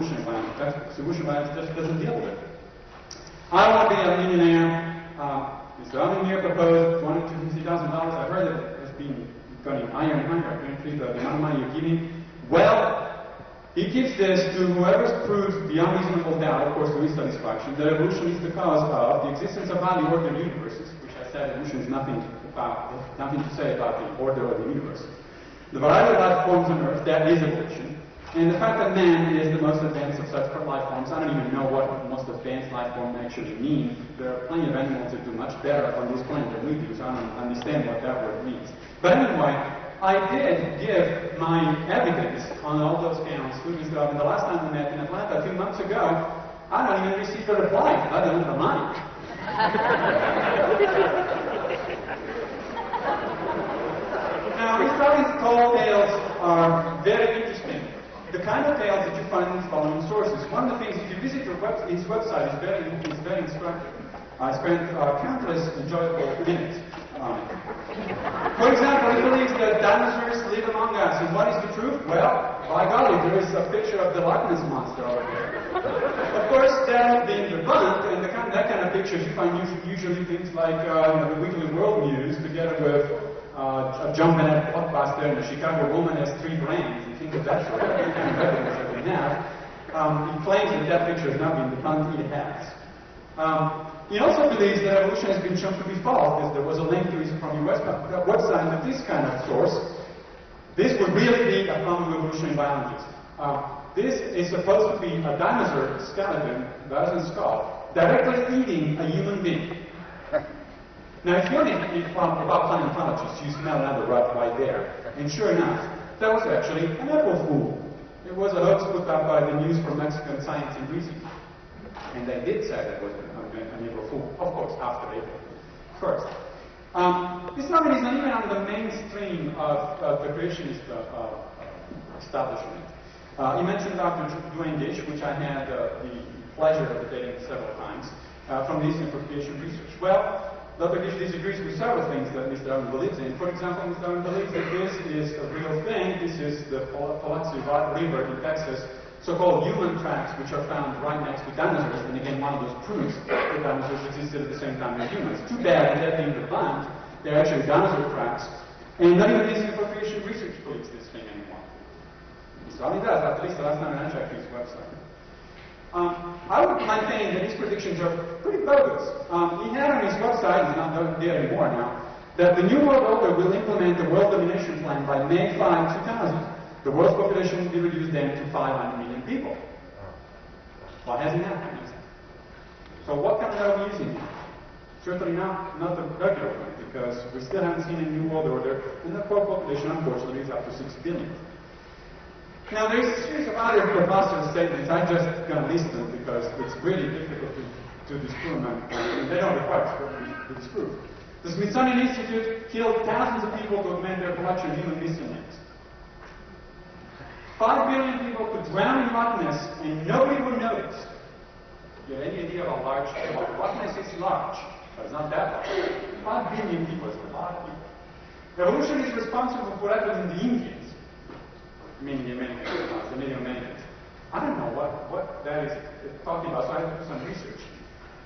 evolutionary biology textbooks. Evolutionary biology just doesn't deal with it. I want to be a millionaire. Mr. Almir proposed $250,000. I heard that it's been going higher and higher. Apparently, the amount of money you're giving. Well, he gives this to whoever proves beyond reasonable doubt, of course, to his satisfaction, that evolution is the cause of the existence of highly ordered universes, which I said evolution is nothing to say about the order of the universe. The variety of life forms on Earth, that is evolution. And the fact that man is the most advanced of such life forms, I don't even know what most advanced life form actually means. There are plenty of animals that do much better on this planet than we do, so I don't understand what that word means. But anyway, I did give my evidence on all those counts to Mr. Alvin. The last time we met in Atlanta 2 months ago, I don't even receive a reply. I don't have the money. Now, Mr. Alvin's tall tales are very interesting. The kind of tales that you find in the following sources. One of the things, if you visit his website, is very instructive. I spent countless enjoyable minutes on it. For example, he believes that dinosaurs live among us. And what is the truth? Well, by golly, there is a picture of the Loch Ness Monster over there. Of course, that has been debunked, and that kind of pictures you find usually things like the Weekly World News, together with a jumping at Blockbuster, and the Chicago woman has 3 brains, and things of that sort. That's the kind of evidence that we have. He claims that picture has not been debunked. It has. He also believes that evolution has been shown to be false, because there was a link to his from your website that this kind of source, this would really be a form of evolutionary biologist. This is supposed to be a dinosaur skeleton, dinosaur skull, directly eating a human being. Now, if you're about paleontologists, you smell another rot right there. And sure enough, that was actually an April Fool. It was a hoax put up by the News for Mexican Science and Reason. And they did say that was an April Fool, of course, after April first. This novel is not even on the mainstream of the creationist establishment. He mentioned Dr. Duane Gish, which I had the pleasure of debating several times, from the Institute for Creation Research. Well, Dr. Gish disagrees with several things that Mr. Alvin believes in. For example, Mr. Alvin believes that this is a real thing. This is the Palatsi River in Texas, so-called human tracks, which are found right next to dinosaurs. And again, one of those proofs that dinosaurs existed at the same time as humans. Too bad that being debunked, they're actually dinosaur tracks. And not even the Institute for Creation Research believes this thing anymore. Mr. Alvin does, at least the last time I checked his website. I would maintain that his predictions are pretty bogus. He had on his website, he's not there anymore now, that the New World Order will implement the World Domination Plan by May 5, 2000. The world's population will be reduced then to 500 million people. Well, it hasn't happened yet. So what kind of are we using now? Certainly not the regular one, because we still haven't seen a New World Order, and the world population, unfortunately, is up to 6 billion. Now, there's a series of other preposterous statements. I'm just going to list them because it's really difficult to disprove them, and they don't require to disprove. The Smithsonian Institute killed thousands of people to augment their collection of human missing links. 5 billion people could drown in Loch Ness, and nobody would notice. Do you have any idea of how large? Loch Ness is large, but it's not that large. 5 billion people is a lot of people. Evolution is responsible for that in the Indians. Meaning the Americans, the Native Americans. I don't know what that is talking about, so I had to do some research.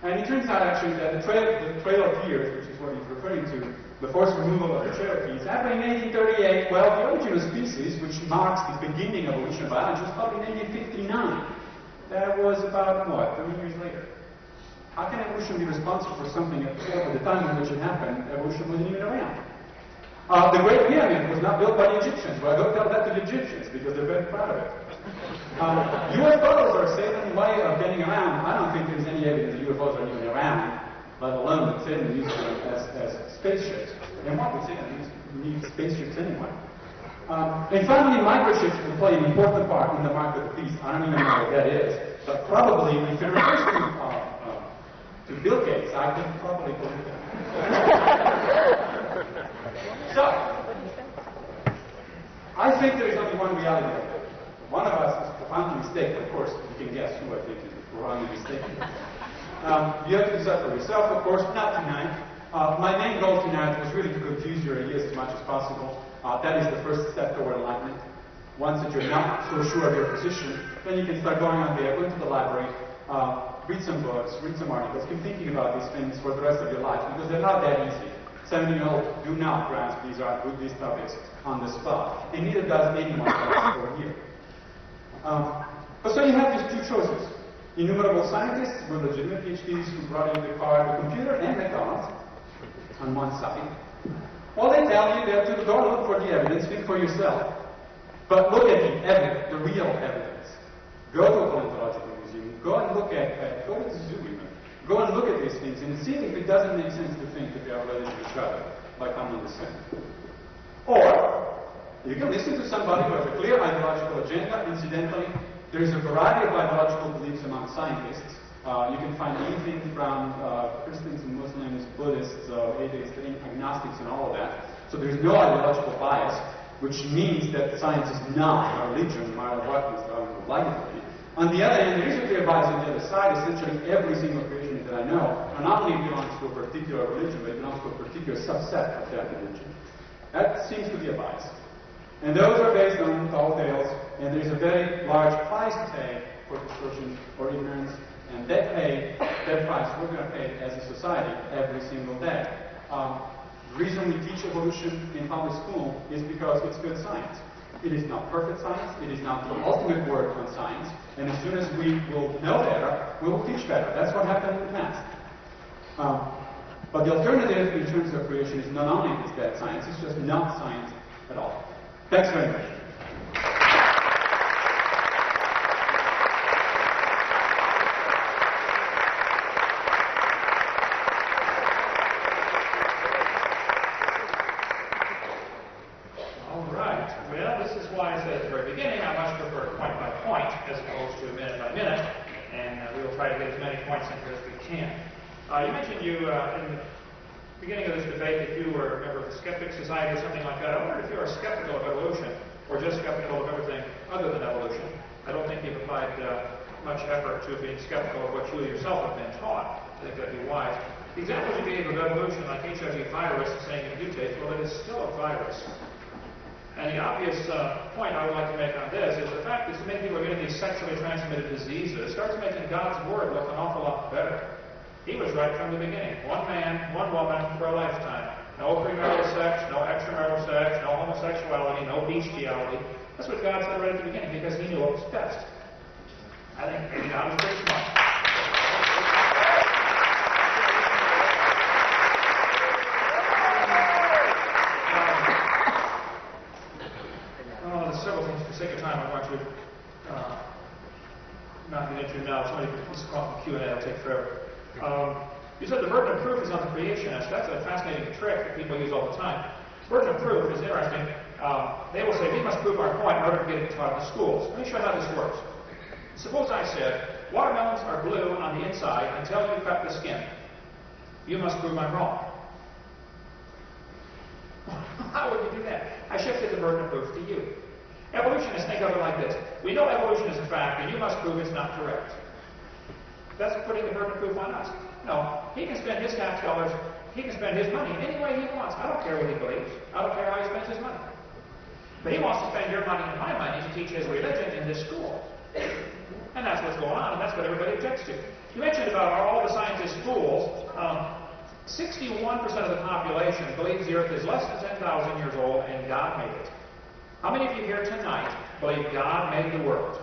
And it turns out actually that the Trail of Tears, which is what he's referring to, the forced removal of the Cherokees, happened in 1838. Well, the origin of species, which marks the beginning of evolution of biology, was probably in 1859. That was about, what, 30 years later. How can evolution be responsible for something at the time in which it happened? Evolution wasn't even around. The Great Pyramid was not built by the Egyptians. Well, don't tell that to the Egyptians because they're very proud of it. UFOs are Satan's way of getting around. I don't think there's any evidence that UFOs are even around, let alone that Satan uses them as spaceships. And what would Satan need spaceships anyway? And finally, microchips will play an important part in the mark of the beast. I don't even know what that is, but probably if it refers to Bill Gates, I could probably believe that. So, I think there is only one reality out there. One of us is profoundly mistaken. Of course, you can guess who I think is profoundly mistaken. You have to decide for yourself, of course, not tonight. My main goal tonight was really to confuse your ideas as much as possible. That is the first step toward enlightenment. Once that you're not so sure of your position, then you can start going on there, go to the library, read some books, read some articles, keep thinking about these things for the rest of your life, because they're not that easy. 17-year-olds do not grasp these topics on the spot, and neither does anyone else over here. But so you have these two choices. Innumerable scientists with legitimate PhDs who brought in the car, the computer, and McDonald's on one side. Well, they tell you that don't look for the evidence, think for yourself. But look at the evidence, the real evidence. Go to a paleontological museum, go and look at, go to the zoo even. Go and look at these things and see if it doesn't make sense to think that they are related to each other by common descent. Or, you can listen to somebody who has a clear ideological agenda. Incidentally, there is a variety of ideological beliefs among scientists. You can find anything from Christians and Muslims, Buddhists, atheists, agnostics, and all of that. So there's no ideological bias, which means that science is not a religion, no matter what Mr. Allen would like it to be. On the other hand, there is a clear bias on the other side. Essentially, every single creationist that I know not only belongs to a particular religion, but it belongs to a particular subset of that religion. That seems to be a bias. And those are based on tall tales, and there's a very large price to pay for distortion or ignorance, and that price we're going to pay as a society every single day. The reason we teach evolution in public school is because it's good science. It is not perfect science, it is not the ultimate word on science, and as soon as we will know better, we will teach better. That's what happened in the past. But the alternative in terms of creation is not only is bad science, it's just not science at all. Thanks very much. You mentioned in the beginning of this debate that you were a member of the Skeptic Society or something like that. I wondered if you are skeptical of evolution, or just skeptical of everything other than evolution. I don't think you've applied much effort to being skeptical of what you yourself have been taught. I think that'd be wise. The examples you gave of evolution, like HIV virus, saying it mutates, well, it is still a virus. And the obvious point I would like to make on this is the fact that so many people are getting these sexually transmitted diseases starts making God's word look an awful lot better. He was right from the beginning. One man, one woman for a lifetime. No premarital sex, no extramarital sex, no homosexuality, no bestiality. That's what God said right at the beginning because he knew what was best. I think maybe God was pretty smart. There's several things for the sake of time I want to not get into now. Somebody can just call Q&A, it'll take forever. You said the burden of proof is on the creationist. That's a fascinating trick that people use all the time. Burden of proof is interesting. They will say, we must prove our point in order to get it taught in the schools. Let me show you how this works. Suppose I said, watermelons are blue on the inside until you cut the skin. You must prove I'm wrong. How would you do that? I shifted the burden of proof to you. Evolutionists think of it like this. We know evolution is a fact, and you must prove it's not correct. That's putting the burden of proof on us. No, he can spend his tax dollars, he can spend his money any way he wants. I don't care what he believes. I don't care how he spends his money. But he wants to spend your money and my money to teach his religion in this school. And that's what's going on, and that's what everybody objects to. You mentioned about all the scientist schools. 61% of the population believes the Earth is less than 10,000 years old and God made it. How many of you here tonight believe God made the world?